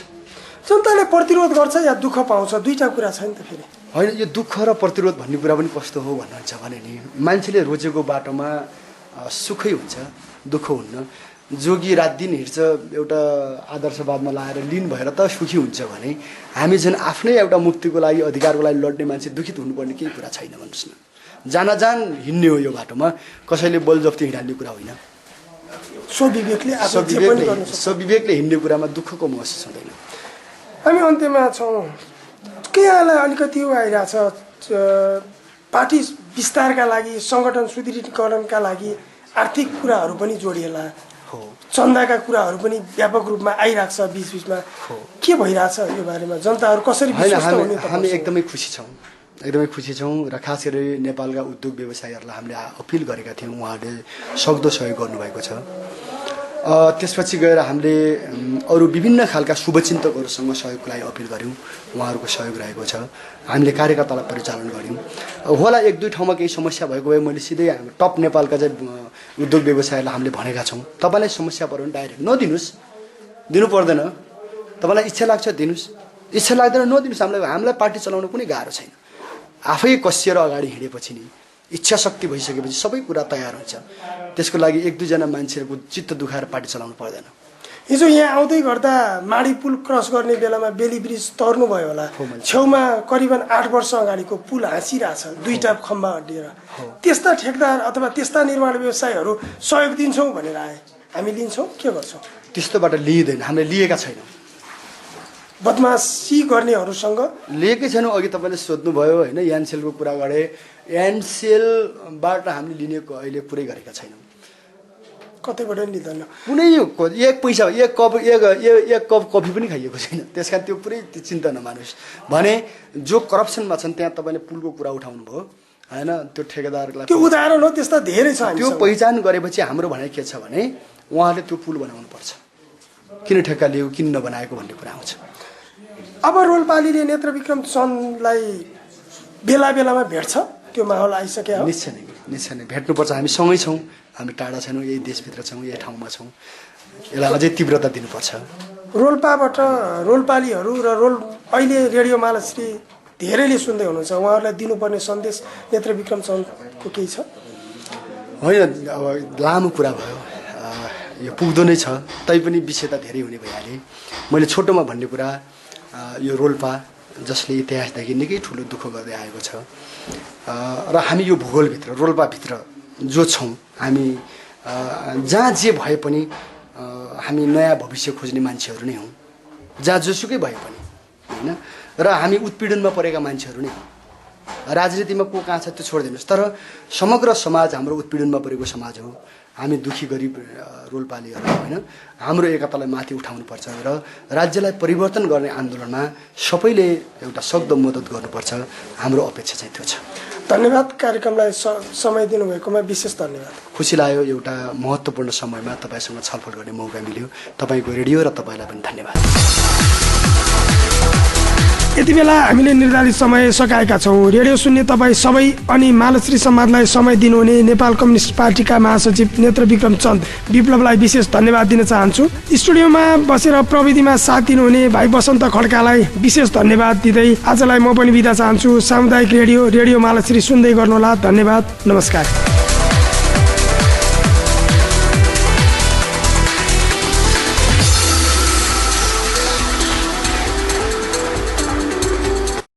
जनताले प्रतिरोध गर्छ या दुःख पाउँछ, दुईटा कुरा छ नि त। फेरि होइन, यो दुःख र प्रतिरोध भन्ने कुरा पनि कस्तो हो भन्नुहुन्छ भने नि मान्छेले रोजेको बाटोमा सुखै हुन्छ, दुःख हुन्न। जोगी रात दिन हिँड्छ एउटा आदर्शवादमा लाएर लिन भएर त सुखी हुन्छ भने हामी झन् आफ्नै एउटा मुक्तिको लागि अधिकारको लागि लड्ने मान्छे दुखित हुनुपर्ने केही कुरा छैन भन्नुहोस् न। जान हिँड्ने हो यो बाटोमा, कसैले बलजफ्ती हिँडाल्ने कुरा होइन। स्वविवेकले हिँड्ने कुरामा दुःखको महसुस हुँदैन। हामी अन्त्यमा छौँ। के यहाँलाई अलिकति आइरहेछ पार्टी विस्तारका लागि, सङ्गठन सुदृढीकरणका लागि आर्थिक कुराहरू पनि जोडिएला, चन्दाका कुराहरू पनि व्यापक रूपमा आइरहेको छ बीचमा, के भइरहेछ यो बारेमा जनताहरू कसरी विश्वस्त हुने? हामी एकदमै खुसी छौँ र खास गरी नेपालका उद्योग व्यवसायीहरूलाई हामीले अपिल गरेका थियौँ, उहाँहरूले सक्दो सहयोग गर्नुभएको छ। त्यसपछि गएर हामीले अरू विभिन्न खालका शुभचिन्तकहरूसँग सहयोगको लागि अपिल गऱ्यौँ, उहाँहरूको सहयोग रहेको छ। हामीले कार्यकर्तालाई परिचालन गऱ्यौँ। होला एक दुई ठाउँमा केही समस्या भएको भए मैले सिधै टप नेपालका चाहिँ उद्योग व्यवसायीहरूलाई हामीले भनेका छौँ, तपाईँलाई समस्या पऱ्यो भने डाइरेक्ट नदिनुहोस्, दिनु पर्दैन। तपाईँलाई इच्छा लाग्छ दिनुहोस्, इच्छा लाग्दैन नदिनुहोस्। हामीलाई पार्टी चलाउन कुनै गाह्रो छैन। आफै कसिएर अगाडि हिँडेपछि नि इच्छा शक्ति भइसकेपछि सबै कुरा तयार हुन्छ। त्यसको लागि एक दुईजना मान्छेहरूको चित्त दुखाएर पार्टी चलाउनु पर्दैन। हिजो यहाँ आउँदै गर्दा माडी पुल क्रस गर्ने बेलामा बेली ब्रिज तर्नु भयो होला, छेउमा करिबन 8 वर्ष अगाडिको पुल हाँसिरहेछ, दुईटा खम्बा अड्डिएर। त्यस्ता ठेकदार अथवा त्यस्ता निर्माण व्यवसायहरू सहयोग दिन्छौँ भनेर आए, हामी लिन्छौँ, के गर्छौँ? त्यस्तोबाट लिइँदैन, हामीले लिएका छैनौँ। बदमासी गर्नेहरूसँग लिएकै छैनौँ। अघि तपाईँले सोध्नुभयो होइन, यानसेलको कुरा गरे, यानसेलबाट हामीले लिने अहिले पुरै गरेका छैनौँ। कतैबाट लिँदैन, कुनै एक पैसा एक कप कफी पनि खाइएको छैन। त्यस कारण त्यो पुरै चिन्ता नमान्नुहोस्। भने जो करप्सनमा छन् त्यहाँ तपाईँले पुलको कुरा उठाउनु भयो होइन, त्यो ठेकेदारलाई त्यो उदाहरण हो, त्यस्ता धेरै छ। त्यो पहिचान गरेपछि हाम्रो भनाइ के छ भने उहाँले त्यो पुल बनाउनु पर्छ, किन ठेक्का लियो किन नबनाएको भन्ने कुरा आउँछ। अब रोल्पालीले नेत्रविक्रम चन्दलाई बेला बेलामा भेट्छ, त्यो माहौल आइसक्यो हो? निश्चय नै भेट्नुपर्छ। हामी सँगै छौँ, हामी टाढा छैनौँ, यही देशभित्र छौँ, यही ठाउँमा छौँ। यसलाई अझै तीव्रता दिनुपर्छ। रोल्पाबाट रोल्पालीहरू र अहिले रेडियो मालाश्री धेरैले सुन्दै हुनुहुन्छ, उहाँहरूलाई दिनुपर्ने सन्देश नेत्रविक्रम चन्दको केही छ? होइन, अब लामो कुरा भयो, यो पुग्दो नै छ, तैपनि विषय त धेरै हुने भइहाले। मैले छोटोमा भन्ने कुरा यो रोल्पा जसले इतिहासदेखि निकै ठुलो दुःख गर्दै आएको छ र हामी यो भूगोलभित्र रोल्पाभित्र जो छौँ, हामी जहाँ जे भए पनि हामी नयाँ भविष्य खोज्ने मान्छेहरू नै हौँ, जहाँ जोसुकै भए पनि होइन। र हामी उत्पीडनमा परेका मान्छेहरू नै हौँ। राजनीतिमा को कहाँ छ त्यो छोडिदिनुहोस्, तर समग्र समाज हाम्रो उत्पीडनमा परेको समाज हो। हामी दुखी गरिब रोल्पालीहरू होइन, हाम्रो एकतालाई माथि उठाउनुपर्छ र राज्यलाई परिवर्तन गर्ने आन्दोलनमा सबैले एउटा सक्दो मद्दत गर्नुपर्छ। हाम्रो अपेक्षा चाहिँ त्यो छ। धन्यवाद। कार्यक्रमलाई समय दिनुभएकोमा विशेष धन्यवाद। खुसी लाग्यो, एउटा महत्त्वपूर्ण समयमा तपाईँसँग छलफल गर्ने मौका मिल्यो। तपाईँको रेडियो र तपाईँलाई पनि धन्यवाद। यति बेला हामीले निर्धारित समय सकाएका छौँ। रेडियो सुन्ने तपाईँ सबै अनि मालाश्री समाजलाई समय दिनुहुने नेपाल कम्युनिस्ट पार्टीका महासचिव नेत्रविक्रम चन्द विप्लवलाई विशेष धन्यवाद दिन चाहन्छु। स्टुडियोमा बसेर प्रविधिमा साथ दिनुहुने भाइ बसन्त खड्कालाई विशेष धन्यवाद दिँदै आजलाई म पनि बिदा चाहन्छु। सामुदायिक रेडियो मालाश्री सुन्दै गर्नुहोला। धन्यवाद, नमस्कार।